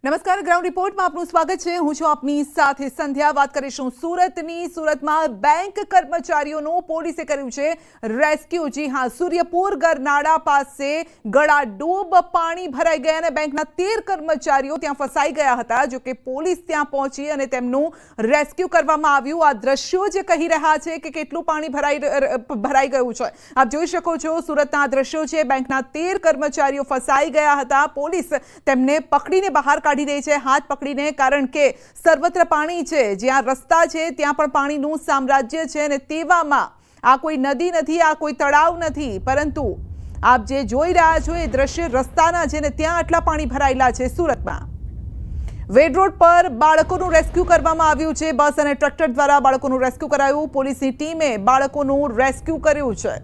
નમસ્કાર, ગ્રાઉન્ડ રિપોર્ટમાં આપનું સ્વાગત છે। હું છું આપની સાથે સંધ્યા। વાત કરીશું સુરતમાં બેંક કર્મચારીઓનો પોલીસે કર્યું છે રેસ્ક્યુ। જી હા, સૂર્યપુર ગરનાળા પાસે ગળાડૂબ પાણી ભરાઈ ગયા અને બેંકના 13 કર્મચારીઓ ત્યાં ફસાઈ ગયા હતા। જો કે પોલીસ ત્યાં પહોંચી અને તેમનું રેસ્ક્યુ કરવામાં આવ્યું। આ દ્રશ્યો જે કહી રહ્યા છે કે કેટલું પાણી ભરાઈ ગયું છે। આપ જોઈ શકો છો, સુરતના દ્રશ્યો છે। બેંકના 13 કર્મચારીઓ ફસાઈ ગયા હતા। પોલીસ તેમને પકડીને બહાર કાઢી રહી છે, હાથ પકડીને, કારણ કે સર્વત્ર પાણી છે। જ્યાં રસ્તા છે ત્યાં પણ પાણીનું સામ્રાજ્ય છે અને તેવામાં આ કોઈ નદી નથી, આ કોઈ તળાવ નથી, પરંતુ આપ જે જોઈ રહ્યા છો એ દ્રશ્ય રસ્તાના છે ને ત્યાં આટલા પાણી ભરાયેલા છે। સુરતમાં વેડ રોડ પર બાળકોનું રેસ્ક્યુ કરવામાં આવ્યું છે। બસ અને ટ્રેક્ટર દ્વારા બાળકોનું રેસ્ક્યુ કરાયું। પોલીસની ટીમે બાળકોનું રેસ્ક્યુ કર્યું છે।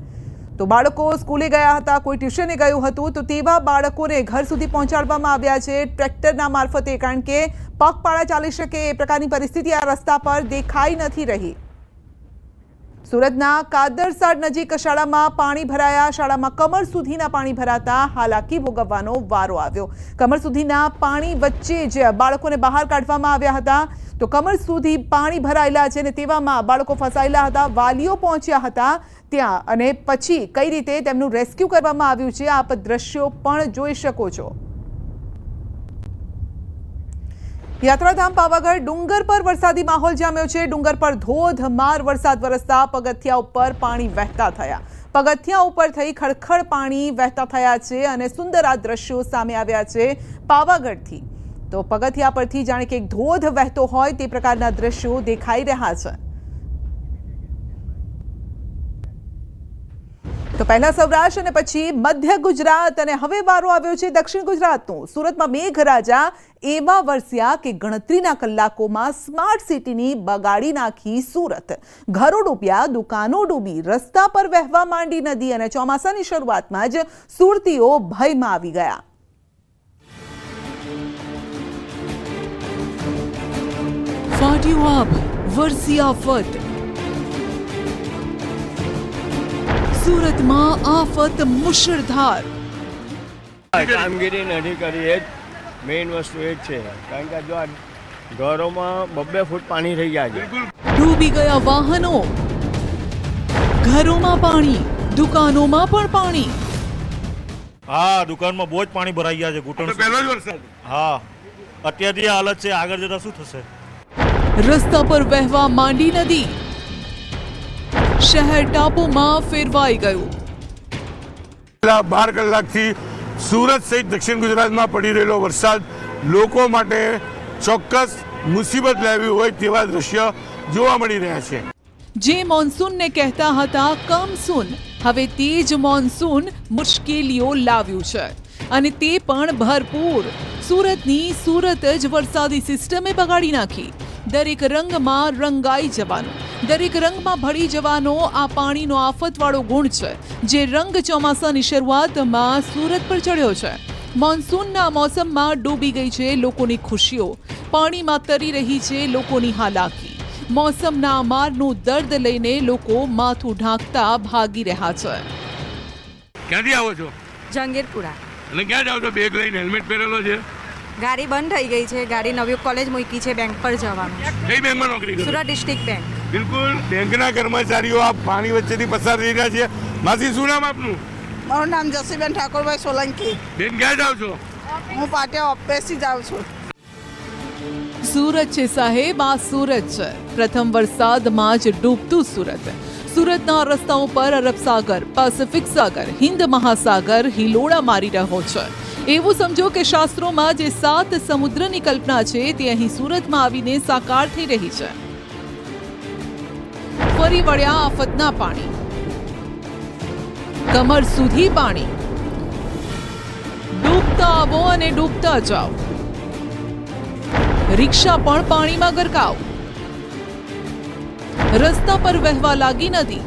તો બાળકો સ્કૂલે ગયા હતા, કોઈ ટ્યુશને ગયું હતું, તો તેવા બાળકોને ઘર સુધી પહોંચાડવામાં આવ્યા છે ટ્રેક્ટરના મારફતે, કારણ કે પગપાળા ચાલી શકે એ પ્રકારની પરિસ્થિતિ આ રસ્તા પર દેખાઈ નથી રહી। સુરતના કાદરસાડ નજીક શાળામાં પાણી ભરાયા। શાળામાં કમર સુધીના પાણી ભરાતા હાલાકી ભોગવવાનો વારો આવ્યો। કમર સુધીના પાણી વચ્ચે જ બાળકોને બહાર કાઢવામાં આવ્યા હતા। તો કમર સુધી પાણી ભરાયેલા છે અને તેવામાં બાળકો ફસાયેલા હતા। વાલીઓ પહોંચ્યા હતા ત્યાં અને પછી કઈ રીતે તેમનું રેસ્ક્યુ કરવામાં આવ્યું છે આપ દ્રશ્યો પણ જોઈ શકો છો। યાત્રાધામ પાવાગઢ ડુંગર પર વરસાદી માહોલ જામ્યો છે। ડુંગર પર ધોધમાર વરસાદ વરસતા પગથિયા ઉપર પાણી વહેતા થયા। પગથિયા ઉપર થઈ ખડખડ પાણી વહેતા થયા છે અને સુંદર આ દ્રશ્યો સામે આવ્યા છે પાવાગઢથી। તો પગથિયા પરથી જાણે કે એક ધોધ વહેતો હોય તે પ્રકારના દ્રશ્યો દેખાઈ રહ્યા છે। તો પહેલા સૌરાષ્ટ્ર અને પછી મધ્ય ગુજરાત અને હવે વારો આવ્યો છે દક્ષિણ ગુજરાતનો। સુરતમાં મેઘરાજા એવા વરસ્યા કે ગણતરીના કલાકોમાં સ્માર્ટ સિટીની બગાડી નાખી સુરત। ઘરો ડૂબ્યા, દુકાનો ડૂબી, રસ્તા પર વહેવા માંડી નદી અને ચોમાસાની શરૂઆતમાં જ સુરતીઓ ભયમાં આવી ગયા। ફાટ્યું આભ, વરસી આફત। સુરતમાં આફત મુશળધાર। કામગીરી નથી કરી, એ જ મેઇન વસ્તુ એ જ છે, કારણ કે જો ઘરોમાં 2 ફૂટ પાણી થઈ ગયા છે। ડૂબી ગયા વાહનો, ઘરોમાં પાણી, દુકાનોમાં પણ પાણી। હા, દુકાનમાં બહુ જ પાણી ભરાઈ ગયા છે, ઘૂંટણ પહેલો જ વરસાદ। હા, અત્યારથી આ હાલત છે, આગળ જતા શું થશે? રસ્તા પર વહેવા માંડી નદી, શહેર ટાપુમાં ફેરવાઈ ગયું। 12 કલાકથી સુરત સહિત દક્ષિણ ગુજરાતમાં પડી રહેલો વરસાદ લોકો માટે ચોક્કસ મુસીબત લાવી હોય તેવા દ્રશ્ય જોવા મળી રહ્યા છે। જે મોન્સૂનને કહેતા હતા કમસૂન, હવે તે જ મોન્સૂન મુશ્કેલીઓ લાવ્યું છે અને તે પણ ભરપૂર। સુરતની સુરત જ વરસાદી સિસ્ટમે બગાડી નાખી। દરેક રંગમાં રંગાઈ જવાનો, દરેક રંગમાં ભળી જવાનો આ પાણીનો આફતવાળો ગુણ છે, જે રંગ ચોમાસાની શરૂઆતમાં સુરત પર ચડ્યો છે। મોન્સૂનના મોસમમાં ડૂબી ગઈ છે લોકોની ખુશીઓ, પાણીમાં તરી રહી છે લોકોની હાલાકી। મોસમના મારનું દર્દ લઈને લોકો માથું ઢાંકતા ભાગી રહ્યા છે। ક્યાંથી આવો છો? જંગીરપુરા। અને ક્યાં જાવ છો? બેગ લઈને, હેલ્મેટ પહેરેલો છે? ગાડી બંધ થઈ ગઈ છે, ગાડી નવી કોલેજ મૂકી છે, બેંક પર જવાનું। કઈ બેંકમાં નોકરી કરો? Surat district bank. બિલકુલ, બેંકના કર્મચારીઓ આ પાણી વચ્ચેથી પસાર થઈ રહ્યા છે। માસી, શું નામ આપનું? મારું નામ જસીબેન ઠાકોરભાઈ સોલંકી। બેન, ક્યાં જાવ છો? હું પાટિયા ઓફિસથી જાઉં છું। સુરત છે સાહેબ, આ સુરત છે। પ્રથમ વરસાદમાં જ ડૂબતું સુરત। સુરતના રસ્તાઓ પર અરબ સાગર, પેસિફિક સાગર, હિન્દ મહાસાગર હિલોળા મારી રહ્યો છે। એવું સમજો કે શાસ્ત્રોમાં જે 7 સમુદ્રની કલ્પના છે તે અહીં સુરતમાં આવીને સાકાર થઈ રહી છે। ફરી વળ્યા આફતના પાણી, કમર સુધી પાણી, ડૂબતા આવો અને ડૂબતા જાઓ। રિક્ષા પણ પાણીમાં ગરકાવ, રસ્તા પર વહેવા લાગી નદી,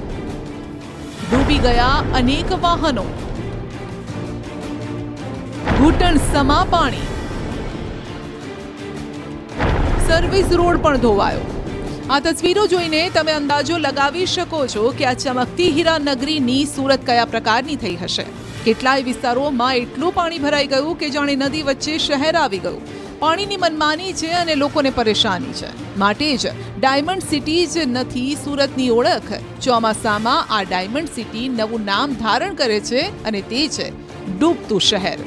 ડૂબી ગયા અનેક વાહનો, ઘૂંટણ સમા પાણી, સર્વિસ રોડ પણ ધોવાયો। આ તસવીરો જોઈને તમે અંદાજો લગાવી શકો છો કે આ ચમકતી હીરા નગરીની સુરત કયા પ્રકારની થઈ હશે। કેટલાય વિસ્તારોમાં એટલું પાણી ભરાઈ ગયું કે જાણે નદી વચ્ચે શહેર આવી ગયું। પાણીની મનમાની છે અને લોકોને પરેશાની છે, માટે જ ડાયમંડ સિટી જ નથી સુરતની ઓળખ. ચોમાસામાં આ ડાયમંડ સિટી નવું નામ ધારણ કરે છે અને તે છે ડૂબતું શહેર.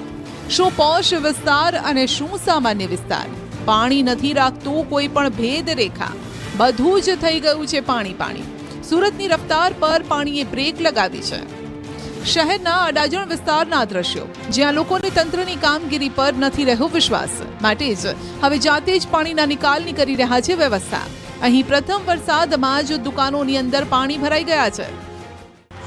શું પોશ વિસ્તાર અને શું સામાન્ય વિસ્તાર? પાણી નથી રાખતું કોઈ પણ ભેદ રેખા, બધું જ થઈ ગયું છે પાણી. સુરતની રફતાર પર પાણીએ બ્રેક લગાવી છે. શહેરના અડાજણ વિસ્તારના દ્રશ્યો, જ્યાં લોકોને તંત્રની કામગીરી પર નથી રહ્યો વિશ્વાસ, માટે જ હવે જાતે જ પાણીના નિકાલની કરી રહ્યા છે વ્યવસ્થા. અહીં પ્રથમ વરસાદમાં જ દુકાનોની અંદર પાણી ભરાઈ ગયા છે.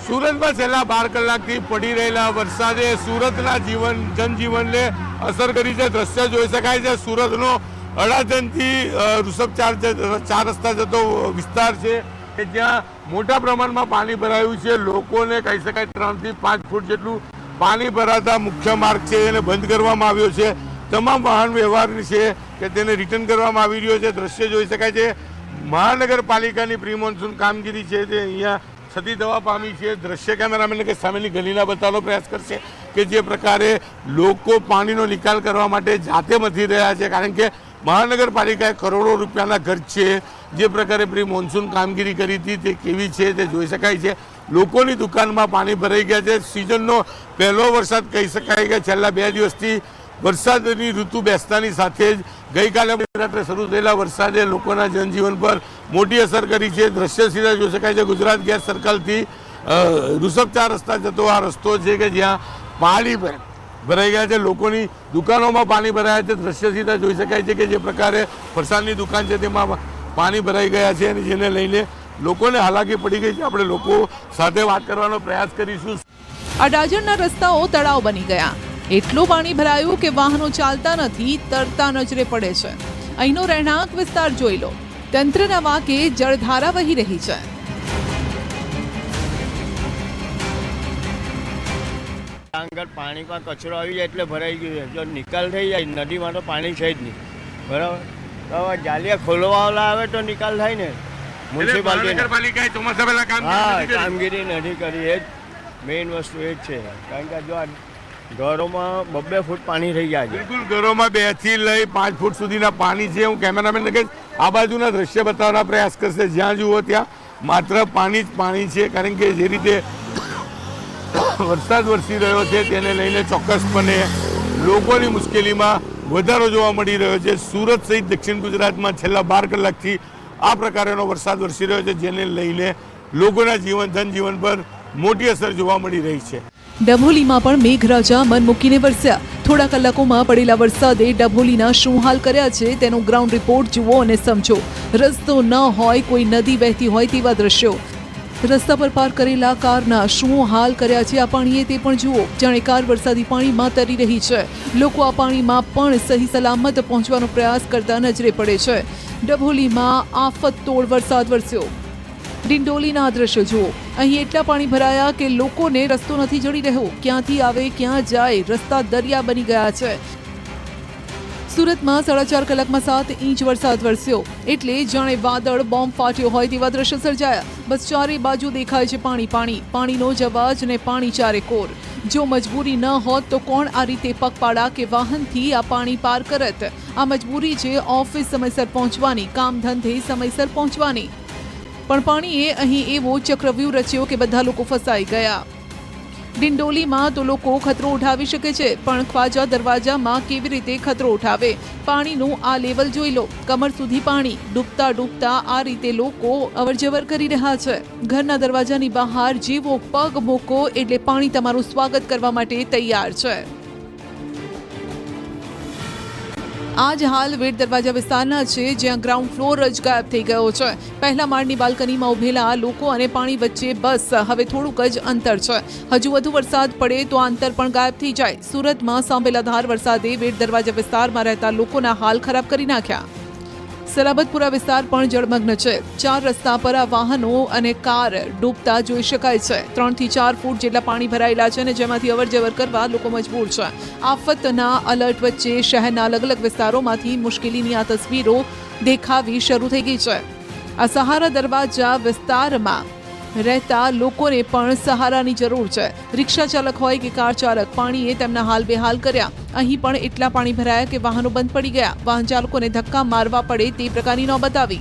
સુરતમાં છેલ્લા 12 કલાકથી પડી રહેલા વરસાદે સુરતના જનજીવનને અસર કરી છે. દ્રશ્ય જોઈ શકાય છે. સુરતનો અડાજણથી ઋષભ ચાર રસ્તા જતો વિસ્તાર છે કે જ્યાં મોટા પ્રમાણમાં પાણી ભરાયું છે. લોકોને કહી શકાય 3 થી 5 ફૂટ જેટલું પાણી ભરાતા મુખ્ય માર્ગ છે એને બંધ કરવામાં આવ્યો છે. તમામ વાહન વ્યવહાર છે કે તેને રિટર્ન કરવામાં આવી રહ્યો છે. દ્રશ્ય જોઈ શકાય છે. મહાનગરપાલિકાની પ્રી મોન્સૂન કામગીરી છે તે અહીંયા થતી થવા પામી છે. દ્રશ્ય કેમેરામેન કે સામેની ગલીના બતાવવાનો પ્રયાસ કરશે કે જે પ્રકારે લોકો પાણીનો નિકાલ કરવા માટે જાતે મથી રહ્યા છે, કારણ કે મહાનગરપાલિકાએ કરોડો રૂપિયાના ખર્ચે જે પ્રકારે પ્રી મોન્સૂન કામગીરી કરી હતી તે કેવી છે તે જોઈ શકાય છે. લોકોની દુકાનમાં પાણી ભરાઈ ગયા છે. સિઝનનો પહેલો વરસાદ કહી શકાય કે છેલ્લા 2 દિવસથી વરસાદની ઋતુ બેસતાની સાથે જ ગઈકાલે રાત્રે શરૂ થયેલા વરસાદે લોકોના જનજીવન પર મોટી અસર કરી છે. દ્રશ્ય સીધા જોઈ શકાય છે. ગુજરાત ગેસ સર્કલથી ઋષભ 4 રસ્તા જતો આ રસ્તો છે કે જ્યાં પાણી ભરાઈ ગયા છે. લોકોની દુકાનોમાં પાણી ભરાયા છે. દ્રશ્ય સીધા જોઈ શકાય છે કે જે પ્રકારે ફરસાણની દુકાન છે તેમાં પાણી ભરાઈ ગયા છે અને જેને લઈને લોકોને હાલાકી પડી ગઈ છે. આપણે લોકો સાથે વાત કરવાનો પ્રયાસ કરીશું. અડાજણના રસ્તાઓ તળાવ બની ગયા. એટલું પાણી ભરાયું કે વાહનો ચાલતા નથી, તરતા નજરે પડે છે. અહીંનો રહેણાંક વિસ્તાર જોઈ લો. તંત્રના વાંકે જળધારા વહી રહી છે. આગળ પાણીમાં કચરો આવી જાય એટલે ભરાઈ ગયું છે. જો નિકાલ થઈ જાય, નદીમાં તો પાણી છે જ નહીં, બરાબર. તો હવે જાલિયા ખોલવાવાળા આવે તો નિકાલ થાય ને. મહાનગરપાલિકાએ ચોમાસા પહેલા કામગીરી નથી કરી. એ જ મેઇન વસ્તુ એ જ છે. કારણ કે જો ઘરોમાં 2 ફૂટ પાણી થઈ ગયા છે. બિલકુલ, ઘરોમાં 2 થી લઈ 5 ફૂટ સુધીના પાણી છે. હું કેમેરામેન કે આ બાજુના દ્રશ્ય બતાવવાનો પ્રયાસ કરશે. જ્યાં જુઓ ત્યાં માત્ર પાણી જ પાણી છે, કારણ કે જે રીતે વરસાદ વરસી રહ્યો છે તેને લઈને ચોક્કસપણે લોકોની મુશ્કેલીમાં વધારો જોવા મળી રહ્યો છે. સુરત સહિત દક્ષિણ ગુજરાતમાં છેલ્લા 12 કલાકથી આ પ્રકારનો વરસાદ વરસી રહ્યો છે, જેને લઈને લોકોના જનજીવન પર મોટી અસર જોવા મળી રહી છે. ડભોલીમાં પણ મેઘરાજા મન મૂકીને વરસ્યા. થોડા કલાકોમાં પડેલા વરસાદે ડભોલીના શું હાલ કર્યા છે તેનો ગ્રાઉન્ડ રિપોર્ટ જુઓ અને સમજો. રસ્તો ન હોય, કોઈ નદી વહેતી હોય તેવા દ્રશ્યો. રસ્તા પર પાર્ક કરેલા કારના શું હાલ કર્યા છે આ પાણીએ તે પણ જુઓ. જાણે કાર વરસાદી પાણીમાં તરી રહી છે. લોકો આ પાણીમાં પણ સહી સલામત પહોંચવાનો પ્રયાસ કરતા નજરે પડે છે. ડભોલીમાં આફતતોડ વરસાદ વરસ્યો. ડિંડોલીના દ્રશ્યો જુઓ. અહીં એટલા પાણી ભરાયા કે લોકોને રસ્તો નથી જડી રહ્યો. ક્યાંથી આવે ક્યાં જાય, રસ્તા દરિયા બની ગયા છે. સુરતમાં 4.5 કલાકમાં 7 ઇંચ વરસાદ વરસ્યો, એટલે જાણે વાદળ બોમ્બ ફાટ્યો હોય તેવા દ્રશ્ય સર્જાયા. બસ ચારે બાજુ દેખાય છે પાણી. પાણીનો જ અવાજ ને પાણી ચારે કોર. જો મજબૂરી ન હોત તો કોણ આ રીતે પગપાળા કે વાહનથી આ પાણી પાર કરત? આ મજબૂરી છે ઓફિસ સમયસર પહોંચવાની, કામ ધંધે સમયસર પહોંચવાની. પણ પાણીએ અહીં એવો ચક્રવ્યૂહ રચ્યો કે બધા લોકો ફસાઈ ગયા. ડિંડોલીમાં તો લોકો ખતરો ઉઠાવી શકે છે, પણ ખ્વાજા દરવાજામાં કેવી રીતે ખતરો ઉઠાવે? પાણીનું આ લેવલ જોઈ લો. કમર સુધી પાણી. ડૂબતા આ રીતે લોકો અવરજવર કરી રહ્યા છે. ઘરના દરવાજાની બહાર જેવો પગ મૂકો એટલે પાણી તમારું સ્વાગત કરવા માટે તૈયાર છે. આ જ હાલ વેડ દરવાજા વિસ્તારના છે, જ્યાં ગ્રાઉન્ડ ફ્લોર જ ગાયબ થઈ ગયો છે. પહેલા માળની બાલ્કનીમાં ઉભેલા લોકો અને પાણી વચ્ચે બસ હવે થોડુંક જ અંતર છે. હજુ વધુ વરસાદ પડે તો આ અંતર પણ ગાયબ થઈ જાય. સુરતમાં સાંભેલાધાર વરસાદે વેડ દરવાજા વિસ્તારમાં રહેતા લોકોના હાલ ખરાબ કરી નાખ્યા. સલાબતપુરા વિસ્તાર પણ જળમગ્ન છે. 4 રસ્તા પર આ વાહનો અને કાર ડૂબતા જોઈ શકાય છે. 3 થી 4 ફૂટ જેટલા પાણી ભરાયેલા છે અને જેમાંથી અવરજવર કરવા લોકો મજબૂર છે. આફતના અલર્ટ વચ્ચે શહેરના અલગ અલગ વિસ્તારોમાંથી મુશ્કેલીની આ તસવીરો દેખાવી શરૂ થઈ ગઈ છે. આ સહારા દરવાજા વિસ્તારમાં રહેતા લોકોને પણ સહારાની જરૂર છે. રિક્ષા ચાલક હોય કે કાર ચાલક, પાણીએ તેમના હાલ બેહાલ કર્યા. અહીં પણ એટલા પાણી ભરાયા કે વાહનો બંધ પડી ગયા. વાહન ચાલકોને ધક્કા મારવા પડે તે પ્રકારની નોબત આવી.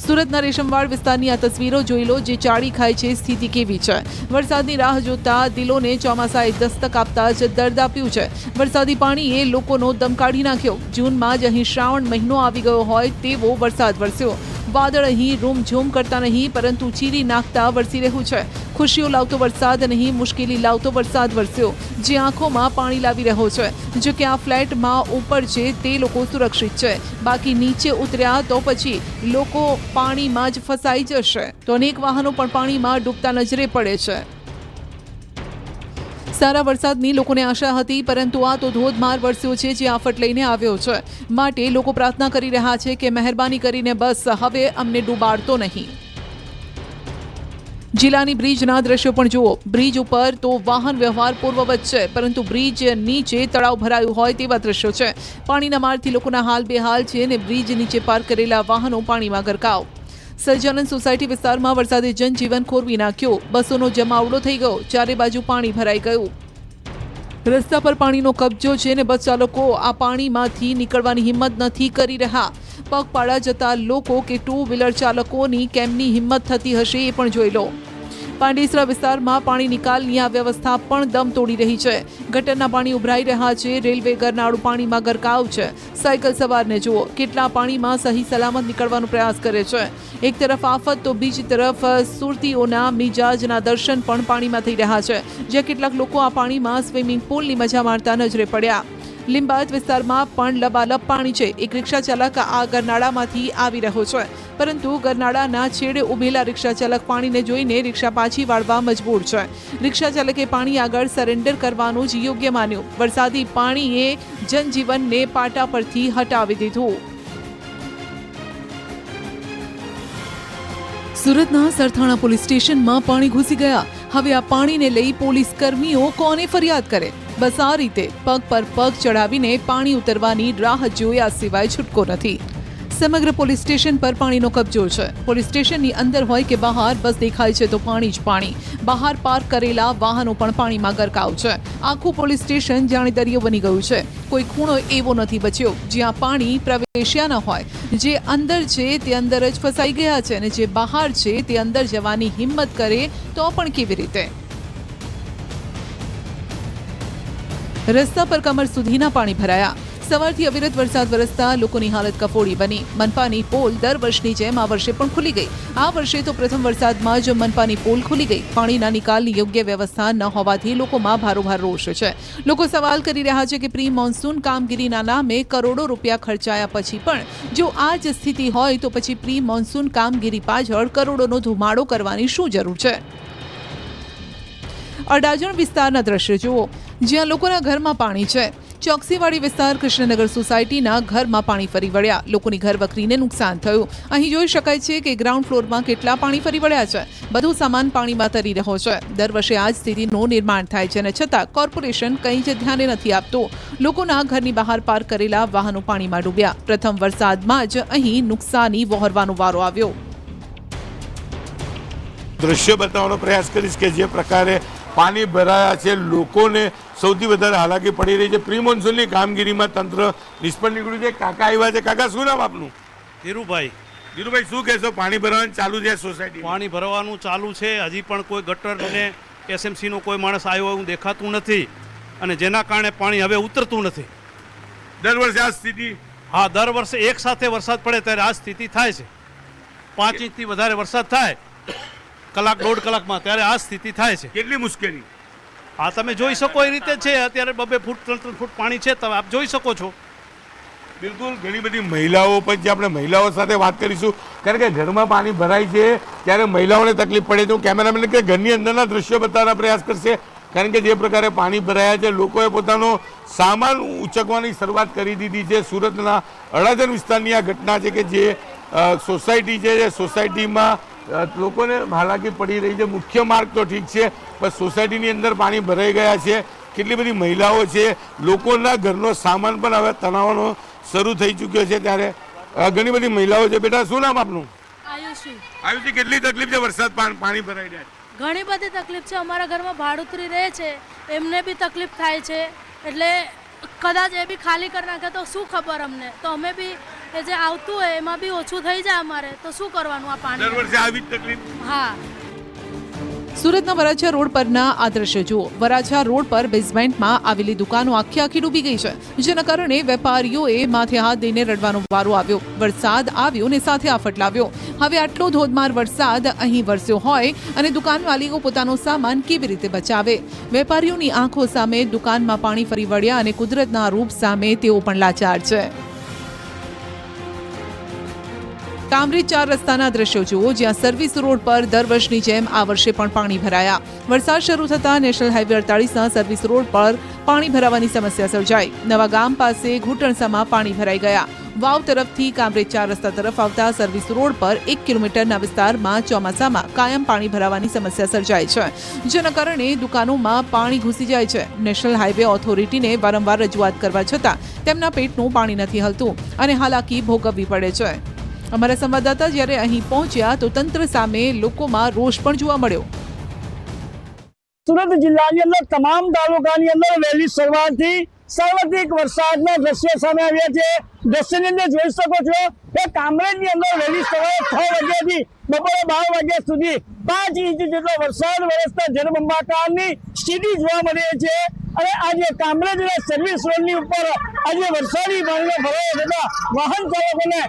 સુરતના રેશમવાડ વિસ્તારની આ તસવીરો જોઈ લો, જે ચાળી ખાય છે સ્થિતિ કેવી છે. વરસાદની રાહ જોતા દિલોને ચોમાસાએ દસ્તક આપતા જ દર્દ આપ્યું છે. વરસાદી પાણીએ લોકોનો દમ કાઢી નાખ્યો. જૂનમાં જ અહીં શ્રાવણ મહિનો આવી ગયો હોય તેવો વરસાદ વરસ્યો. વાદળ અહીં રૂમઝૂમ કરતા નહીં, પરંતુ ચીરી નાખતા વરસી રહ્યું છે. ખુશીઓ લાવતો વરસાદ નહીં, મુશ્કેલી લાવતો વરસાદ વરસ્યો, જે આંખોમાં પાણી લાવી રહ્યો છે. જો કે આ ફ્લેટમાં ઉપર છે તે લોકો સુરક્ષિત છે, બાકી નીચે ઉતર્યા તો પછી લોકો પાણીમાં જ ફસાઈ જશે. તો અનેક વાહનો પણ પાણીમાં ડૂબતા નજરે પડે છે. સારા વરસાદની લોકોને આશા હતી, પરંતુ આ તો ધોધમાર વરસ્યો છે, જે આફત લઈને આવ્યો છે. માટે લોકો પ્રાર્થના કરી રહ્યા છે કે મહેરબાની કરીને બસ હવે અમને ડૂબાડતો નહીં. જિલ્લાની બ્રિજના દ્રશ્યો પણ જુઓ. બ્રિજ ઉપર તો વાહન વ્યવહાર પૂર્વવત છે, પરંતુ બ્રિજ નીચે તળાવ ભરાયું હોય તેવા દ્રશ્યો છે. પાણીના મારથી લોકોના હાલ બેહાલ છે અને બ્રિજ નીચે પાર્ક કરેલા વાહનો પાણીમાં ગરકાવ. સહજાનંદ સોસાયટી વિસ્તારમાં વરસાદે જનજીવન ખોરવી નાખ્યું. બસોનો જમાવડો થઈ ગયો. ચારે બાજુ પાણી ભરાઈ ગયું. રસ્તા પર પાણીનો કબજો છે ને બસ ચાલકો આ પાણીમાંથી નીકળવાની હિંમત નથી કરી રહ્યા. પગપાળા જતા લોકો કે ટુ વ્હીલર ચાલકોની કેમની હિંમત થતી હશે એ પણ જોઈ લો. પાંડેસરા વિસ્તારમાં પાણી નિકાલની આ વ્યવસ્થા પણ દમ તોડી રહી છે. ગટરના પાણી ઉભરાઈ રહ્યા છે. રેલવે ગરનાળું પાણીમાં ગરકાવ છે. સાયકલ સવારને જુઓ, કેટલા પાણીમાં સહી સલામત નીકળવાનો પ્રયાસ કરે છે. એક તરફ આફત તો બીજી તરફ સુરતીઓના મિજાજના દર્શન પણ પાણીમાં થઈ રહ્યા છે, જ્યાં કેટલાક લોકો આ પાણીમાં સ્વિમિંગ પુલની મજા માણતા નજરે પડ્યા. લીંબાયત વિસ્તારમાં પણ લબાલબ પાણી છે. એક રિક્ષા ચાલક આ ગરનાળામાંથી આવી રહ્યો છે, પરંતુ ગરનાળાના છેડે ઉભેલા રિક્ષા ચાલક પાણીને જોઈને રિક્ષા પાછી વાળવા મજબૂર છે. રિક્ષા ચાલકે પાણી આગળ સરેન્ડર કરવાનું જ યોગ્ય માન્યું. વરસાદી પાણીએ જનજીવનને પાટા પરથી હટાવી દીધું. સુરતના સરથાણા પોલીસ સ્ટેશનમાં પાણી ઘૂસી ગયા. હવે આ પાણીને લઈ પોલીસ કર્મીઓ કોને ફરિયાદ કરે? બસ આ રીતે પગ પર પગ ચડાવીને પાણી ઉતરવાની રાહ જોયા સિવાય છૂટકો નથી. સમગ્ર પોલીસ સ્ટેશન પર પાણીનો કબજો છે. પોલીસ સ્ટેશનની અંદર હોય કે બહાર, બસ દેખાય છે તો પાણી જ પાણી. બહાર પાર્ક કરેલા વાહનો પણ પાણીમાં ગરકાવ છે. આખું પોલીસ સ્ટેશન જાણે દરિયો બની ગયું છે. કોઈ ખૂણો એવો નથી બચ્યો જ્યાં પાણી પ્રવેશ્યા ન હોય. જે અંદર છે તે અંદર જ ફસાઈ ગયા છે, અને જે બહાર છે તે અંદર જવાની હિંમત કરે તો પણ કેવી રીતે? રસ્તા પર કમર સુધીના પાણી ભરાયા. સવારથી અવિરત વરસાદ વરસતા લોકોની હાલત કફોડી બની. મનપાની પોલ દર વર્ષની જેમ આ વર્ષે પણ ખુલી ગઈ. આ વર્ષે તો પ્રથમ વરસાદમાં જ મનપાની પોલ ખુલી ગઈ. પાણીના નિકાલની યોગ્ય વ્યવસ્થા ન હોવાથી લોકોમાં ભારોભાર રોષ છે. લોકો સવાલ કરી રહ્યા છે કે પ્રી મોન્સૂન કામગીરીના નામે કરોડો રૂપિયા ખર્ચાયા પછી પણ જો આ જ સ્થિતિ હોય તો પછી પ્રી મોન્સૂન કામગીરી પાછળ કરોડોનો ધુમાડો કરવાની શું જરૂર છે? અડાજણ વિસ્તારના દ્રશ્યો જુઓ, જ્યાં લોકોના ઘરમાં પાણી છે. ચોકસીવાડી વિસ્તાર કૃષ્ણનગર સોસાયટીના ઘરમાં પાણી ફરી વળ્યા. લોકોની ઘર વકરીને નુકસાન થયું. અહીં જોઈ શકાય છે કે ગ્રાઉન્ડ ફ્લોરમાં કેટલા પાણી ફરી વળ્યા છે. બધું સામાન પાણીમાં તરી રહ્યો છે. દર વર્ષે આ જ સ્થિતિનું નિર્માણ થાય છે, અને છતાં કોર્પોરેશન કંઈ જ ધ્યાને નથી આપતું. લોકોના ઘરની બહાર પાર્ક કરેલા વાહનો પાણીમાં ડૂબ્યા. પ્રથમ વરસાદમાં જ અહીં નુકસાની વહોરવાનો વારો આવ્યો. દ્રશ્ય બતાવવાનો પ્રયાસ કરીશ કે જે પ્રકારે પાણી ભરાયા છે, લોકોને સૌથી વધારે હાલાકી પડી રહી છે. પ્રી મોન્સૂનની કામગીરીમાં તંત્ર નિષ્ફળ નીકળ્યું છે. કાકા આવ્યા છે. કાકા, શું નામ આપનું? ધીરુભાઈ. ધીરુભાઈ, શું કહેશો? પાણી ભરવાનું ચાલુ છે સોસાયટી? પાણી ભરવાનું ચાલુ છે. હજી પણ કોઈ ગટર ને એસએમસીનો કોઈ માણસ આવ્યો એવું દેખાતું નથી, અને જેના કારણે પાણી હવે ઉતરતું નથી. દર વર્ષે આ સ્થિતિ? હા, દર વર્ષે એક સાથે વરસાદ પડે ત્યારે આ સ્થિતિ થાય છે. 5 ઇંચથી વધારે વરસાદ થાય કલાક દોઢ કલાકમાં, ત્યારે આ સ્થિતિ થાય છે. કેટલી મુશ્કેલી? હા, તમે જોઈ શકો એ રીતે છે. અત્યારે 2-2 ફૂટ 3-3 ફૂટ પાણી છે, તમે આપ જોઈ શકો છો. બિલકુલ. ઘણી બધી મહિલાઓ પણ, જે આપણે મહિલાઓ સાથે વાત કરીશું, કારણ કે ઘરમાં પાણી ભરાય છે ત્યારે મહિલાઓને તકલીફ પડે છે. હું કેમેરામેન કે ઘરની અંદરના દ્રશ્યો બતાવવાનો પ્રયાસ કરશે, કારણ કે જે પ્રકારે પાણી ભરાયા છે, લોકોએ પોતાનો સામાન ઉચકવાની શરૂઆત કરી દીધી છે. સુરતના અડાજણ વિસ્તારની આ ઘટના છે કે જે સોસાયટી છે, સોસાયટીમાં લોકોને હાલાકી પડી રહી છે. મુખ્ય માર્ગ તો ઠીક છે, પણ સોસાયટીની અંદર પાણી ભરાઈ ગયા છે. કેટલી બધી મહિલાઓ છે, લોકોના ઘરનો સામાન પણ હવે તણાવવાનો શરૂ થઈ ચૂક્યો છે. ત્યારે ઘણી બધી મહિલાઓ છે. બેટા, શું નામ આપનું? આયુષ. છું. આવી રીતે કેટલી તકલીફ છે? વરસાદ પાણી ભરાઈ રહ્યા છે. ઘણી બધી તકલીફ છે. અમારા ઘરમાં ભાડુતરી રહે છે, એમને બી તકલીફ થાય છે. એટલે કદાચ એ બી ખાલી કરી નાખે તો શું ખબર અમને. તો અમે બી એ જે આવતું હોય એમાં બી ઓછું થઈ જાય અમારે, તો શું કરવાનું આ પાણી? દર વર્ષે આવી જ તકલીફ. હા. સુરતના વરાછા રોડ પરના આ દ્રશ્ય જુઓ. વરાછા રોડ પર બેઝમેન્ટમાં આવેલી દુકાનો આખી આખી ડૂબી ગઈ છે, જેના કારણે વેપારીઓએ માથે હાથ દઈને રડવાનો વારો આવ્યો. વરસાદ આવ્યો ને સાથે આફત લાવ્યો. હવે આટલો ધોધમાર વરસાદ અહીં વરસ્યો હોય અને દુકાન માલિકો પોતાનો સામાન કેવી રીતે બચાવે? વેપારીઓની આંખો સામે દુકાનમાં પાણી ફરી વળ્યા અને કુદરતના રૂપ સામે તેઓ પણ લાચાર છે. કામરેજ 4 રસ્તાના દ્રશ્યો જુઓ, જ્યાં સર્વિસ રોડ પર દર વર્ષની જેમ આ વર્ષે પણ પાણી ભરાયા. વરસાદ શરૂ થતાં નેશનલ હાઈવે 48ના સર્વિસ રોડ પર પાણી ભરાવાની સમસ્યા સર્જાઈ. નવા ગામ પાસે ઘૂંટણસામાં પાણી ભરાઈ ગયા. વાવ તરફથી કામરેજ 4 રસ્તા તરફ આવતા સર્વિસ રોડ પર 1 કિલોમીટરના વિસ્તારમાં ચોમાસામાં કાયમ પાણી ભરાવાની સમસ્યા સર્જાય છે, જેના કારણે દુકાનોમાં પાણી ઘૂસી જાય છે. નેશનલ હાઈવે ઓથોરિટીને વારંવાર રજૂઆત કરવા છતાં તેમના પેટનું પાણી નથી હલતું અને હાલાકી ભોગવવી પડે છે. અમારા સંવાદદાતા જ્યારે અહીં પહોંચ્યા તો તંત્ર સામે લોકોમાં રોષ પણ જોવા મળ્યો. સુરત જિલ્લાની અંદર તમામ તાલુકાની અંદર વહેલી સવારથી સાર્વત્રિક વરસાદના દ્રશ્યો સામે આવ્યા છે. દ્રશ્યની અંદર જોઈ શકો છો કે કામરેજની અંદર વહેલી સવારે 6 વાગ્યાથી બપોરે 12 વાગ્યા સુધી 5 ઇંચ જેટલો વરસાદ વરસતા જળબંબાકારની સ્થિતિ જોવા મળી છે. અને આજે કામરેજના સર્વિસ રોડની ઉપર આજે વરસાદી પાણીનો ભરાવો થતા વાહન ચાલકોને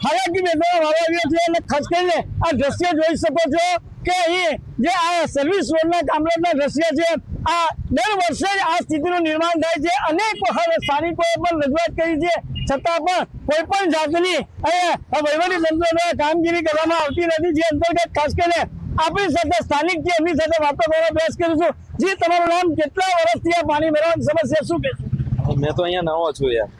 હાલાકી વેઠવાનો વારો આવ્યો છે. અને ખાસ કરીને આ દ્રશ્ય જોઈ શકો છો કે અહીં જે આ સર્વિસ રોડના કામરેજના દ્રશ્ય છે, આ દર વર્ષે જ આ સ્થિતિનું નિર્માણ થાય છે. અનેક વખત સ્થાનિકોએ પણ રજૂઆત કરી છે, છતાં પણ કોઈ પણ જાતની વહીવટી તંત્ર દ્વારા કામગીરી કરવામાં આવતી નથી. જે અંતર્ગત ખાસ કરીને આપણી સાથે સ્થાનિક છે એમની સાથે વાતો કરવાનો પ્રયાસ કરીશું. જી, તમારું નામ? કેટલા વર્ષથી આ પાણી ભરાવાની સમસ્યા શું કે? મેં તો અહીંયા નવો છું યાર.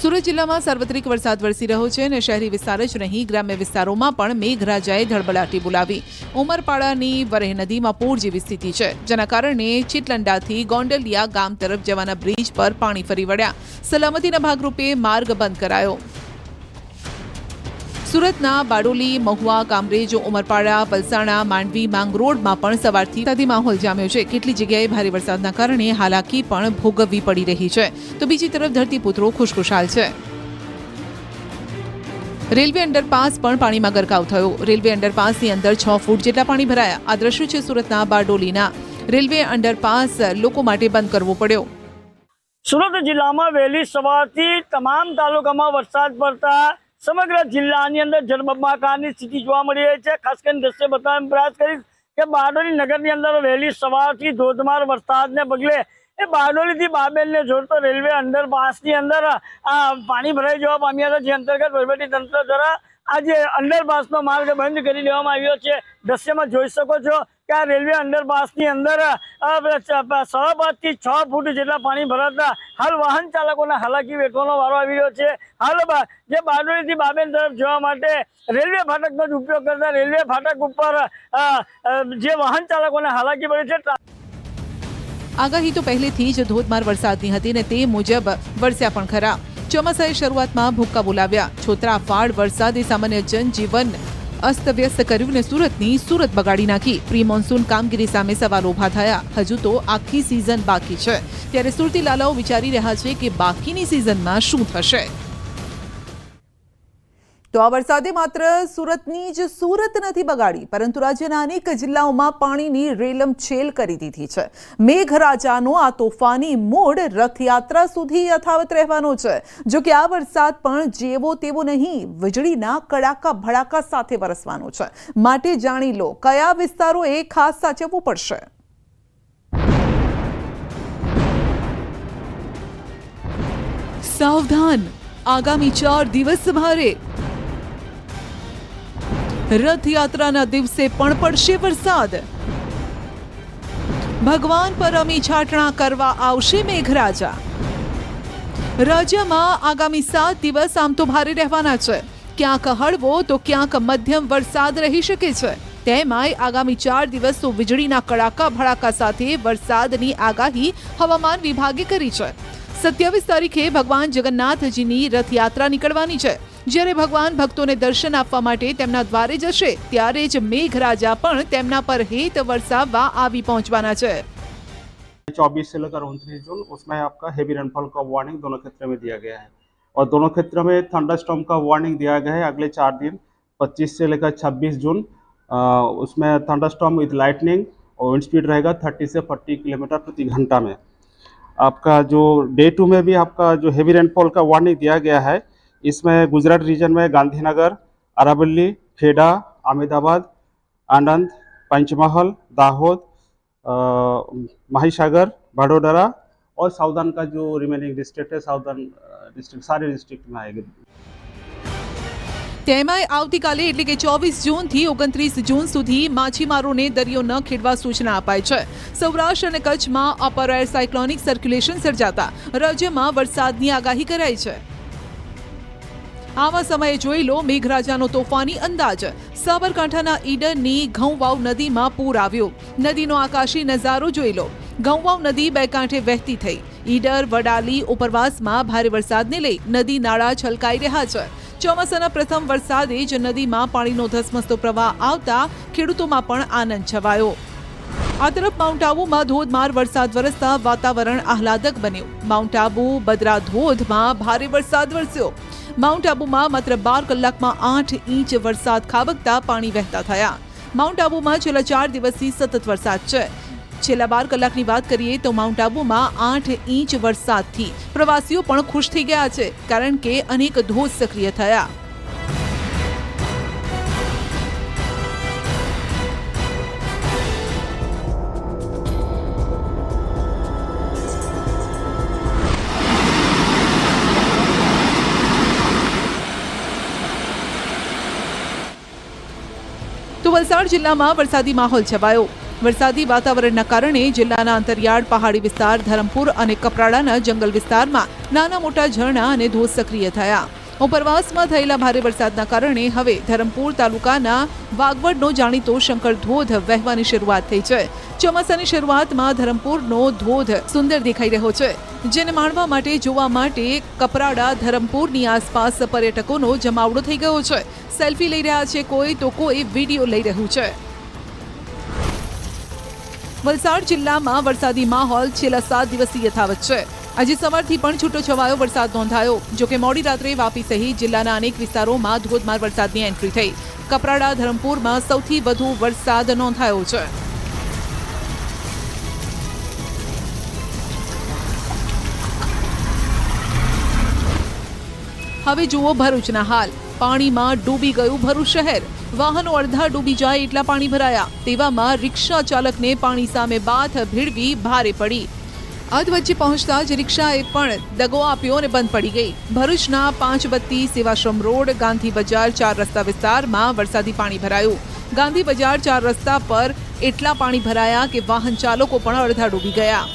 સુરત જિલ્લામાં સાર્વત્રિક વરસાદ વરસી રહ્યો છે અને શહેરી વિસ્તાર જ નહીં, ગ્રામ્ય વિસ્તારોમાં પણ મેઘરાજાએ ધડબડાટી બોલાવી. ઉમરપાડાની વરેહ નદીમાં પૂર જેવી સ્થિતિ છે, જેના કારણે ચીટલંડાથી ગોંડલિયા ગામ તરફ જવાના બ્રિજ પર પાણી ફરી વળ્યા. સલામતીના ભાગરૂપે માર્ગ બંધ કરાયો. સુરતના બારડોલી, મહુવા, કામરેજ, ઉમરપાડા, પલસાણા, માંડવી, માંગરોળમાં પણ સવારથી વરસાદી માહોલ જામ્યો છે. કેટલી જગ્યાએ ભારે વરસાદના કારણે હાલાકી પણ ભોગવવી પડી રહી છે, તો બીજી તરફ ધરતીપુત્રો ખુશખુશાલ છે. રેલવે અંડરપાસ પણ પાણીમાં ગરકાવ થયો. રેલવે અંડરપાસની અંદર 6 ફૂટ જેટલા પાણી ભરાયા. આ દ્રશ્યો છે સુરતના બારડોલીના. રેલવે અંડરપાસ લોકો માટે બંધ કરવો પડ્યો. સુરત જિલ્લામાં વહેલી સવારથી તમામ તાલુકામાં વરસાદ પડતા સમગ્ર જિલ્લાની અંદર જળબંબાકારની સ્થિતિ જોવા મળી રહી છે. ખાસ કરીને દ્રશ્ય બતાવવાનો પ્રયાસ કરીશ કે બારડોલી નગરની અંદર વહેલી સવારથી ધોધમાર વરસાદને પગલે એ બારડોલીથી બાબેલને જોડતો રેલવે અંડરપાસની અંદર પાણી ભરાઈ જવા પામ્યા હતા. જે અંતર્ગત વહીવટી તંત્ર દ્વારા આજે અંડરપાસનો માર્ગ બંધ કરી દેવામાં આવ્યો છે. દ્રશ્યમાં જોઈ શકો છો કે આ રેલવે અંડરપાસની અંદર 5.5 થી 6 ફૂટ જેટલા પાણી ભરાતા હાલ વાહન ચાલકોને હાલાકી વેઠવાનો વારો આવી રહ્યો છે. હાલ જે બારડોલીથી બાબેલ તરફ જવા માટે રેલવે ફાટકનો જ ઉપયોગ કરતા રેલવે ફાટક ઉપર જે વાહન ચાલકોને હાલાકી પડે છે. આગાહી તો પહેલેથી જ ધોધમાર વરસાદની હતી ને તે મુજબ વરસ્યા પણ ખરા. ચોમાસાએ શરૂઆતમાં ભૂક્કા બોલાવ્યા. છોતરાફાડ વરસાદે સામાન્ય જનજીવન અસ્તવ્યસ્ત કર્યું ને સુરત બગાડી નાખી. પ્રી મોન્સૂન કામગીરી સામે સવાલો ઉભા થયા. હજુ તો આખી સિઝન બાકી છે, ત્યારે સુરતી લાલાઓ વિચારી રહ્યા છે કે બાકીની સિઝનમાં શું થશે. તો આ વરસાદે માત્ર સુરતની જ સુરત નથી બગાડી, પરંતુ રાજ્યના અનેક જિલ્લાઓમાં પાણીની રેલમછેલ કરી દીધી છે. મેઘરાજાનો આ તોફાની મૂડ રથયાત્રા સુધી યથાવત રહેવાનો છે. જો કે આ વરસાદ પણ જેવો તેવો નહીં, વીજળીના કડાકા ભડાકા સાથે વરસવાનો છે. માટે જાણી લો કયા વિસ્તારોએ ખાસ સાચવવું પડશે. સાવધાન, આગામી 4 દિવસ ભારે. રથયાત્રાના દિવસે પણ પડશે વરસાદ. ભગવાન પર અમી છાટણા કરવા આવશે મેઘરાજા. રાજ્યમાં આગામી 7 દિવસ આમ તો ભારે રહેવાના છે. ક્યાંક હળવો તો ક્યાંક મધ્યમ વરસાદ રહી શકે છે. તેમાંય આગામી 4 દિવસ તો વીજળીના કડાકા ભડાકા સાથે વરસાદની આગાહી હવામાન વિભાગે કરી છે. 27 તારીખે ભગવાન જગન્નાથજીની રથયાત્રા નીકળવાની છે. જ્યારે ભગવાન ભક્તોને દર્શન આપવા માટે તેમના દ્વારે જશે ત્યારે જ મેઘરાજા પણ તેમના પર હેત વરસાવવા આવી પહોંચવાના છે. 24 से लेकर 29 जून उसमें आपका हेवी रेनफॉल का वार्निंग दोनों क्षेत्र में दिया गया है और दोनों क्षेत्र में थंडरस्टॉर्म का वार्निंग दिया गया है अगले 4 दिन 25 से लेकर 26 जून. उसमें थंडरस्टॉर्म विद लाइटनिंग और विंड स्पीड रहेगा 30 से 40 किलोमीटर प्रति घंटा में. आपका जो डे 2 में भी आपका जो हेवी रेनफॉल का वार्निंग दिया गया है इसमें गुजरात रीजन में गांधीनगर, अरावली, खेड़ा, अहमदाबाद, आनंद, पंचमहल, दाहोद, महिसागर, वडोदरा और साउदर्न का जो रिमेनिंग डिस्ट्रिक्ट है साउदर्न डिस्ट्रिक्ट सारे डिस्ट्रिक्ट में आएगी. તેમાંય આવતીકાલે એટલે કે 24 જૂનથી 29 જૂન સુધી માછીમારોને દરિયો ન ખેડવા સૂચના અપાઈ છે. સૌરાષ્ટ્ર અને કચ્છમાં અપર એર સાયક્લોનિક સર્ક્યુલેશન સર્જાતા રાજ્યમાં વરસાદની આગાહી કરાઈ છે. આવા સમયે જોઈ લો મેઘરાજાનો તોફાની અંદાજ. સાબરકાંઠાના ઈડરની ઘઉંવાવ નદીમાં પૂર આવ્યું. નદીનો આકાશી નજારો જોઈ લો. ઘઉંવાવ નદી બે કાંઠે વહેતી થઈ. ઈડર, વડાલી, ઉપરવાસમાં ભારે વરસાદને લઈ નદી નાળા છલકાઈ રહ્યા છે. ચોમાસાના પ્રથમ વરસાદે જ નદીમાં પાણીનો ધસમસતો પ્રવાહ આવતા ખેડૂતોમાં પણ આનંદ છવાયો. આ તરફ માઉન્ટ આબુમાં ધોધમાર વરસાદ વરસતા વાતાવરણ આહલાદક બન્યું. માઉન્ટ આબુ બદ્રા ધોધમાં ભારે વરસાદ વરસ્યો. માઉન્ટ આબુમાં માત્ર 12 કલાકમાં 8 ઇંચ વરસાદ ખાબકતા પાણી વહેતા થયા. માઉન્ટ આબુમાં છેલ્લા 4 દિવસથી સતત વરસાદ છે. છેલ્લા 12 કલાકની વાત કરીએ તો માઉન્ટ આબુમાં 8 ઇંચ વરસાદથી પ્રવાસીઓ પણ ખુશ થઈ ગયા છે કારણ કે અનેક ધોધ સક્રિય થયા. તો વલસાડ જિલ્લામાં વરસાદી માહોલ છવાયો. વરસાદી વાતાવરણના કારણે જિલ્લાના અંતરિયાળ પહાડી વિસ્તાર ધરમપુર અને કપરાડાના જંગલ વિસ્તારમાં નાના મોટા ઝરણા અને ધોધ સક્રિય થયા. ઉપરવાસમાં થયેલા ભારે વરસાદના કારણે હવે ધરમપુર તાલુકાના વાગવડનો જાણીતો શંકર ધોધ વહેવાની શરૂઆત થઈ છે. ચોમાસાની શરૂઆતમાં ધરમપુરનો ધોધ સુંદર દેખાઈ રહ્યો છે, જેને માણવા માટે જોવા માટે કપરાડા ધરમપુરની આસપાસ પર્યટકોનો જમાવડો થઈ ગયો છે. સેલ્ફી લઈ રહ્યા છે કોઈ તો કોઈ વિડીયો લઈ રહ્યું છે. વલસાડ જિલ્લામાં વરસાદી માહોલ છેલ્લા 7 દિવસથી યથાવત છે. આજે સવારથી પણ છૂટોછવાયો વરસાદ નોંધાયો. જોકે મોડી રાત્રે વાપી સહિત જિલ્લાના અનેક વિસ્તારોમાં ધોધમાર વરસાદની એન્ટ્રી થઈ. કપરાડા ધરમપુરમાં સૌથી વધુ વરસાદ નોંધાયો છે. હવે જુઓ ભરૂચના હાલ. પાણીમાં ડૂબી ગયું ભરૂચ શહેર. વાહનો અડધા ડૂબી જાય એટલા પાણી ભરાયા. તેવામાં રિક્ષા ચાલકને પાણી સામે બાથ ભીડવી ભારે પડી. અધવચ્ચે પહોંચતા જ રિક્ષાએ પણ દગો આપ્યો અને બંધ પડી ગઈ. ભરૂચના 5 બત્તી, સેવાશ્રમ રોડ, ગાંધી બજાર 4 રસ્તા વિસ્તારમાં વરસાદી પાણી ભરાયું. ગાંધી બજાર 4 રસ્તા પર એટલા પાણી ભરાયા કે વાહન ચાલકો પણ અડધા ડૂબી ગયા.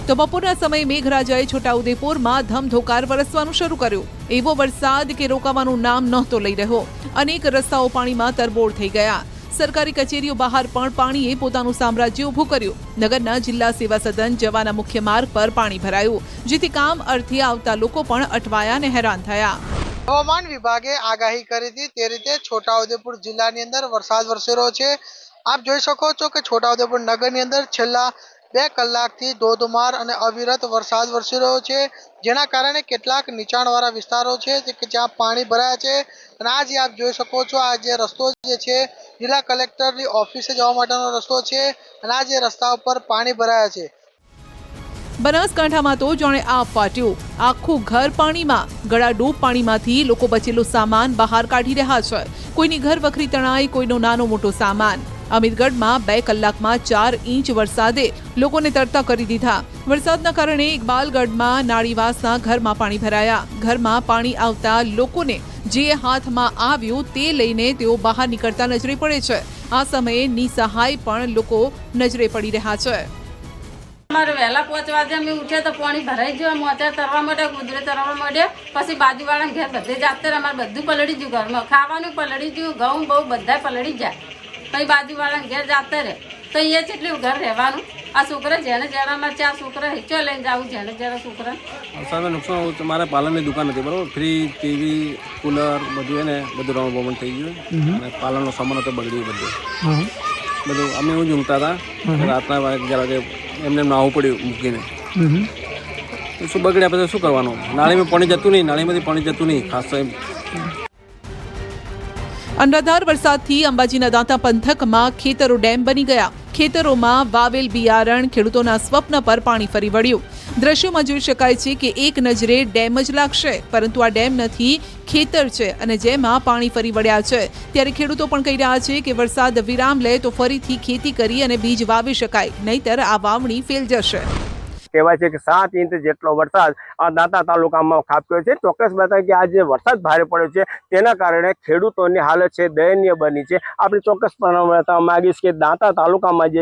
તો બપોરના સમયે મેઘરાજાએ છોટાઉદેપુરમાં ધમધોકાર વરસવાનું શરૂ કર્યું. એવો વરસાદ કે રોકાવાનું નામ નહોતો લઈ રહ્યો. અનેક રસ્તાઓ પાણીમાં તરબોળ થઈ ગયા. સરકારી કચેરીઓ બહાર પણ પાણીએ પોતાનું સામ્રાજ્ય ઊભું કર્યું. નગરના જિલ્લા સેવા સદન જવાના મુખ્ય માર્ગ પર પાણી ભરાયું, જેથી કામ અર્થે આવતા લોકો પણ અટવાયા અને હેરાન થયા. હવામાન વિભાગે આગાહી કરી હતી તે રીતે છોટાઉદેપુર જિલ્લાની અંદર વરસાદ વરસી રહ્યો છે. આપ જોઈ શકો છો કે છોટાઉદેપુર નગરની અંદર છેલ્લા 2 કલાકથી ધોધમાર અને અવિરત વરસાદ વરસી રહ્યો છે, જેના કારણે કેટલાક નીચાણવાળા વિસ્તારો છે કે જ્યાં પાણી ભરાયા છે. અને આ જે આપ જોઈ શકો છો આ જે રસ્તો જે છે જિલ્લા કલેક્ટરની ઓફિસે જવા માટેનો રસ્તો છે અને આ જે રસ્તા ઉપર પાણી ભરાયા છે. બનાસકાંઠામાં તો જાણે આપ ફાટ્યું. આખું ઘર પાણીમાં. ગળાડૂબ પાણીમાંથી લોકો બચેલો સામાન બહાર કાઢી રહ્યા છે. કોઈની ઘર વખરી તણાઈ, કોઈનો નાનો મોટો સામાન. અમીરગઢમાં 2 કલાકમાં 4 ઇંચ વરસાદે લોકોને તરતા કરી દીધા. વરસાદના કારણે ઇકબાલગઢમાં નાળીવાસના ઘરમાં પાણી ભરાયા. ઘરમાં પાણી આવતા લોકોને જે હાથમાં આવ્યું તે લઈને તેઓ બહાર નીકળતા નજરે પડે છે. આ સમયે નિસહાય પણ લોકો નજરે પડી રહ્યા છે. અમારે વહેલા 5 વાગે અમે ઉઠ્યા તો પાણી ભરાઈ ગયું, મોચા તરવા માંડ્યા, કુદરે તરવા માંડ્યા, પછી બાજુવાળા ઘેર બધે જાતે અમારે બધું પલળી ગયું, ઘરમાં ખાવાનું પલળી ગયું, ઘઉં બહુ બધા પલળી જાય, પછી બાજુવાળા ઘેર જાતે રહે તો અહીંયા જેટલું ઘર રહેવાનું. આ છોકરા જેને જેને અમારે 4 છોકરા હિચો લઈને જવું, જેને જેને છોકરા સામે નુકસાન મારે પાલનની દુકાન હતી બરાબર, ફ્રીજ, ટીવી, કુલર બધું એને બધું રમણ થઈ ગયું અને પાલનનો સામાન હતો બગડ્યું બધું. અમે એવું જ ઊંઘતા હતા, રાતના 11 વાગે એમને નાવું પડ્યું મૂકીને. શું બગડ્યા પછી શું કરવાનું? નાળીમાં પાણી જતું નહીં, નાળીમાંથી પાણી જતું નહીં ખાસ સાહેબ. અનરાધાર વરસાદથી અંબાજીના દાંતા પંથકમાં ખેતરો ડેમ બની ગયા. ખેતરોમાં વાવેલ બિયારણ ખેડૂતોના સ્વપ્ન પર પાણી ફરી વળ્યું. દ્રશ્યોમાં જોઈ શકાય છે કે એક નજરે ડેમ જ લાગશે, પરંતુ આ ડેમ નથી, ખેતર છે અને જેમાં પાણી ફરી વળ્યા છે. ત્યારે ખેડૂતો પણ કહી રહ્યા છે કે વરસાદ વિરામ લે તો ફરીથી ખેતી કરી અને બીજ વાવી શકાય, નહીતર આ વાવણી ફેલ જશે. કહેવાય છે કે 7 ઇંચ જેટલો વરસાદ આ દાંતા તાલુકામાં ખાબક્યો છે. ચોક્કસ બતાવે કે આ જે વરસાદ ભારે પડ્યો છે તેના કારણે ખેડૂતોની હાલત છે દયનીય બની છે. આપણે ચોક્કસ બતાવવા માંગીશ કે દાંતા તાલુકામાં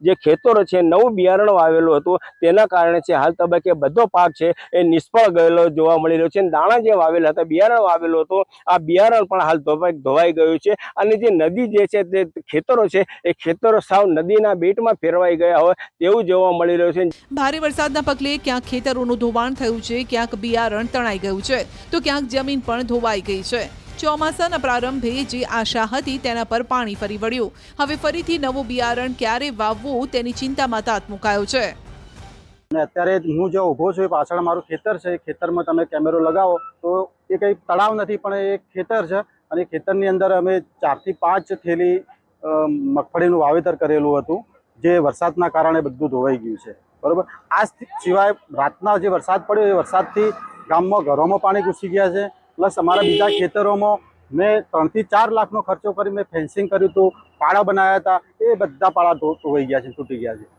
જે ખેતરો છે નવું બિયારણ વાવેલું હતું તેના કારણે છે હાલ તબક્કે બધો પાક છે એ નિષ્ફળ ગયેલો જોવા મળી રહ્યો છે. દાણા જે વાવેલા હતા, બિયારણ વાવેલું હતું, આ બિયારણ પણ હાલ ધોવાઈ ગયું છે અને જે નદી જે છે તે ખેતરો છે એ ખેતરો સાવ નદીના બેટમાં ફેરવાઈ ગયા હોય તેવું જોવા મળી રહ્યું છે. ભારે વરસાદના પગલે ક્યાંક ખેતરોનું ધોવાણ થયું છે, ક્યાંક બિયારણ તણાઈ ગયું છે, તો ક્યાંક જમીન પણ ધોવાઈ ગઈ છે. ચોમાસાના પ્રારંભે જે આશા હતી તેના પર પાણી ફરી વળ્યું. હવે ફરીથી નવું બિયારણ ક્યારે વાવવું તેની ચિંતામાં તાત મુકાયો છે. અત્યારે હું જો ઊભો છું એ પાછળ મારું ખેતર છે. ખેતરમાં તમે કેમેરો લગાવો તો એ કંઈ તળાવ નથી પણ એ ખેતર છે અને ખેતરની અંદર અમે 4 થી 5 થેલી મગફળીનું વાવેતર કરેલું હતું, જે વરસાદના કારણે બધું ધોવાઈ ગયું છે. બરોબર. આ સિવાય રાતના જે વરસાદ પડ્યો એ વરસાદથી ગામમાં ઘરોમાં પાણી ઘૂસી ગયા છે. પ્લસ અમારા બીજા ખેતરોમાં મેં 3 થી 4 લાખનો ખર્ચો કરી મેં ફેન્સિંગ કર્યું હતું, પાળા બનાવ્યા હતા, એ બધા પાળા ધોવાઈ ગયા છે, તૂટી ગયા છે.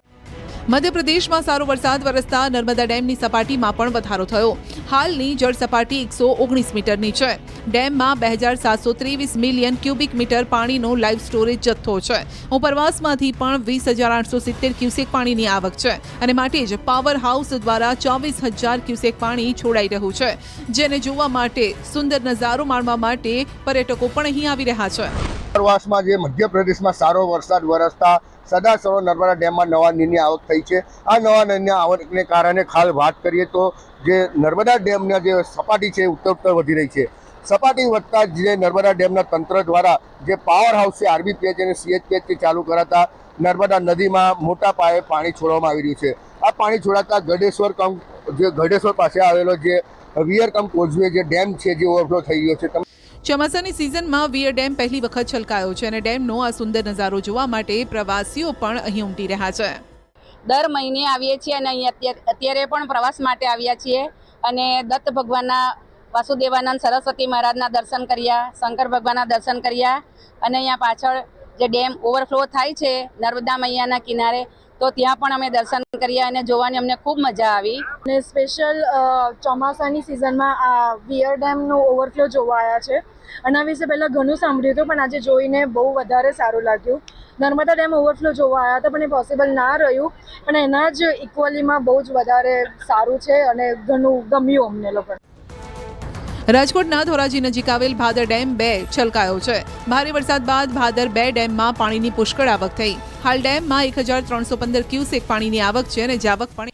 મધ્યપ્રદેશમાં સારો વરસાદ વરસતા નર્મદા ડેમની સપાટીમાં પણ વધારો થયો. હાલની જળ સપાટી 119 મીટરની છે. ડેમમાં 2723 મિલિયન ક્યુબિક મીટર પાણીનો લાઈવ સ્ટોરેજ જથ્થો છે. ઉપરવાસમાંથી પણ 20,870 ક્યુસેક પાણીની આવક છે અને માટે જ પાવર હાઉસ દ્વારા 24,000 ક્યુસેક પાણી છોડાઈ રહ્યું છે, જેને જોવા માટે, સુંદર નજારો માણવા માટે પર્યટકો પણ અહીં આવી રહ્યા છે. ઉપરવાસમાં જે મધ્યપ્રદેશમાં સારો વરસાદ વરસતા સદાસરો નર્મદા ડેમમાં નવા નીરની આવક થઈ છે. આ નવા નીરની આવકને કારણે હાલ વાત કરીએ તો જે નર્મદા ડેમના જે સપાટી છે ઉત્તર વધી રહી છે. સપાટી વધતા જે નર્મદા ડેમના તંત્ર દ્વારા જે પાવર હાઉસ છે આરબીપીએચ અને સીએચપીએચ ચાલુ કરાતા નર્મદા નદીમાં મોટા પાયે પાણી છોડવામાં આવી રહ્યું છે. આ પાણી છોડાતા ગઢેશ્વર પાસે આવેલો જે વિયર કમ કોઝવે જે ડેમ છે જે ઓવરફ્લો થઈ ગયો છે. ચોમાસાની સિઝનમાં વિયર ડેમ પહેલી વખત છલકાયો છે અને ડેમનો આ સુંદર નજારો જોવા માટે પ્રવાસીઓ પણ અહીં ઉમટી રહ્યા છે. દર મહિને આવીએ છીએ અને અહીં અત્યારે પણ પ્રવાસ માટે આવ્યા છીએ અને દત્ત ભગવાનના, વાસુદેવાનંદ સરસ્વતી મહારાજના દર્શન કર્યા, શંકર ભગવાનના દર્શન કર્યા અને અહીંયા પાછળ જે ડેમ ઓવરફ્લો થાય છે નર્મદા મૈયાના કિનારે, તો ત્યાં પણ અમે દર્શન કર્યા અને જોવાની અમને ખૂબ મજા આવી. અને સ્પેશિયલ ચોમાસાની સિઝનમાં આ વિયર ડેમનો ઓવરફ્લો જોવા આવ્યા છે. આના વિશે પહેલાં ઘણું સાંભળ્યું હતું પણ આજે જોઈને બહુ વધારે સારું લાગ્યું. નર્મદા ડેમ ઓવરફ્લો જોવા આવ્યા હતા પણ એ પોસિબલ ના રહ્યું, પણ એના જ ઇક્વલીમાં બહુ જ વધારે સારું છે અને ઘણું ગમ્યું અમને લોકોને. રાજકોટના ધોરાજી નજીક આવેલ ભાદર ડેમ 2 છલકાયો છે. ભારે વરસાદ બાદ ભાદર 2 ડેમમાં પાણીની પુષ્કળ આવક થઈ. હાલ ડેમમાં 1,315 ક્યુસેક પાણીની આવક છે અને જાવક પણ